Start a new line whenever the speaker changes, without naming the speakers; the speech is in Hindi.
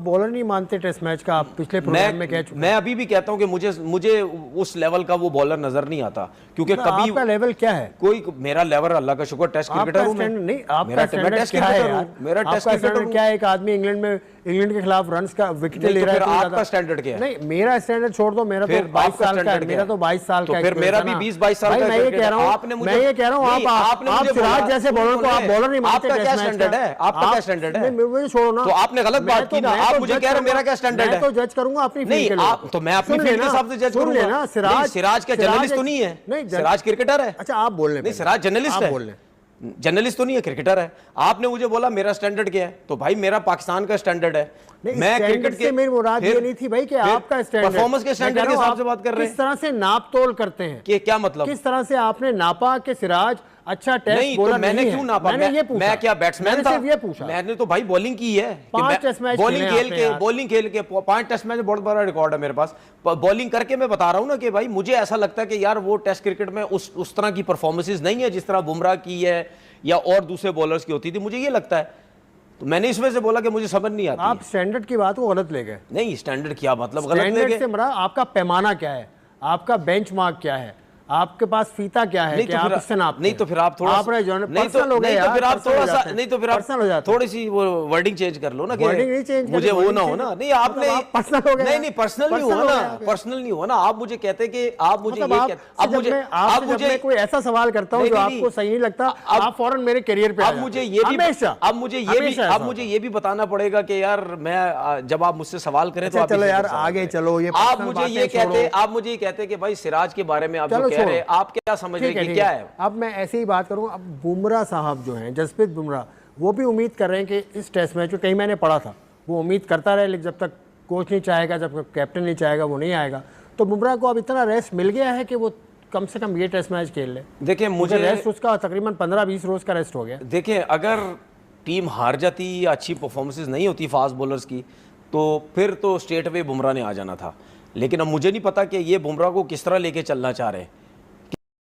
बॉलर नहीं मानते टेस्ट मैच का, आप पिछले प्रोग्राम में कह चुके।
मैं अभी भी कहता हूं कि मुझे उस लेवल का वो बॉलर नजर नहीं आता, क्योंकि कभी
आपका लेवल क्या है?
कोई मेरा लेवल अल्लाह का शुक्र टेस्ट क्रिकेटर हूं मैं।
नहीं, आपका
मेरा
स्टैंडर्ड
टेस्ट
क्या है
क्रिकेटर
यार?
हूं, मेरा टेस्ट क्रिकेटर
क्या है? एक आदमी इंग्लैंड के खिलाफ रन्स का विकेट ले रहा है,
आपका स्टैंडर्ड क्या है?
नहीं, मेरा स्टैंडर्ड छोड़ दो, मेरा तो 22 साल का है, मेरा तो 22 साल का है,
फिर मेरा भी 20-22 साल का है।
मैं ये कह रहा हूं आप सिराज जैसे बॉलर को आप बॉलर नहीं मानते।
आपका क्या स्टैंडर्ड है? आपका क्या स्टैंडर्ड है?
मुझे छोड़ो ना,
तो आपने गलत बात की ना, आप मुझे कह रहे हैं मेरा क्या स्टैंडर्ड है?
मैं तो जज करूंगा अपनी फील्ड के
लिए। तो मैं अपनी फील्ड के हिसाब से जज करूंगा। सिराज क्या जर्नलिस्ट तो नहीं है? नहीं, सिराज क्रिकेटर है।
अच्छा, आप बोल रहे हैं
सिराज जर्नलिस्ट है, जर्नलिस्ट तो नहीं है, क्रिकेटर है। आपने मुझे बोला मेरा स्टैंडर्ड क्या है, तो भाई मेरा पाकिस्तान का स्टैंडर्ड है।
मैं क्रिकेट के मेरी मुराद ये नहीं थी भाई कि आपका स्टैंडर्ड,
परफॉर्मेंस के स्टैंडर्ड के हिसाब से बात कर रहे हैं।
किस तरह से नाप तोल करते हैं,
कि क्या मतलब,
किस तरह से आपने नापा कि सिराज अच्छा टेस्ट
नहीं,
बॉलर
तो मैंने क्यों नापा? मैं क्या बैट्समैन था?
ये पूछा
मैंने तो भाई बॉलिंग की है,
5 टेस्ट मैच
बॉलिंग खेल के 5 टेस्ट मैच, बहुत बड़ा रिकॉर्ड है मेरे पास बॉलिंग करके। मैं बता रहा हूं ना कि भाई मुझे ऐसा लगता है कि यार वो टेस्ट क्रिकेट में उस तरह की परफॉर्मेंसेज नहीं है जिस तरह बुमराह की है या और दूसरे बॉलर्स की होती थी, मुझे ये लगता है। तो मैंने इस वजह से बोला कि मुझे समझ नहीं आती।
आप स्टैंडर्ड की बात को गलत ले गए।
नहीं, स्टैंडर्ड क्या मतलब गलत ले गए?
आपका पैमाना क्या है, आपका बेंचमार्क क्या है, आपके पास फीता क्या है?
नहीं,
आप इससे नापते
नहीं तो फिर आप थोड़ा थोड़ी सी वो वर्डिंग चेंज कर लो ना, मुझे वो ना हो ना। नहीं, आपने
पर्सनल हो गया।
नहीं, पर्सनल नहीं हुआ ना, पर्सनल नहीं हुआ ना। आप मुझे कहते कि आप मुझे
मैं कोई ऐसा सवाल करता हूं जो आपको सही नहीं लगता, आप फौरन मेरे करियर पे
अब मुझे ये भी बताना पड़ेगा कि यार मैं जब आप मुझसे सवाल करें तो
चलो यार आगे चलो, ये
आप मुझे ये कहते कि भाई सिराज के बारे में आप आप क्या समझ रहे हैं कि क्या है?
अब मैं ऐसे ही बात करूं। अब बुमराह साहब जो हैं, जसप्रीत बुमराह, वो भी उम्मीद कर रहे हैं कि इस टेस्ट मैच में, कहीं मैंने पढ़ा था, वो उम्मीद करता रहे, लेकिन जब तक कोच नहीं चाहेगा, जब तक कैप्टन नहीं चाहेगा, वो नहीं आएगा। तो बुमराह को अब इतना रेस्ट मिल गया है कि वो कम से कम ये टेस्ट मैच खेल ले।
देखिए, मुझे
रेस्ट उसका तकरीबन 15-20 रोज का रेस्ट हो गया।
देखिए, अगर टीम हार जाती या अच्छी परफॉर्मेंसेज नहीं होती फास्ट बॉलर्स की, तो फिर तो स्ट्रेट अवे बुमराह ने आ जाना था। लेकिन अब मुझे नहीं पता कि ये बुमराह को किस तरह लेके चलना चाह रहे हैं।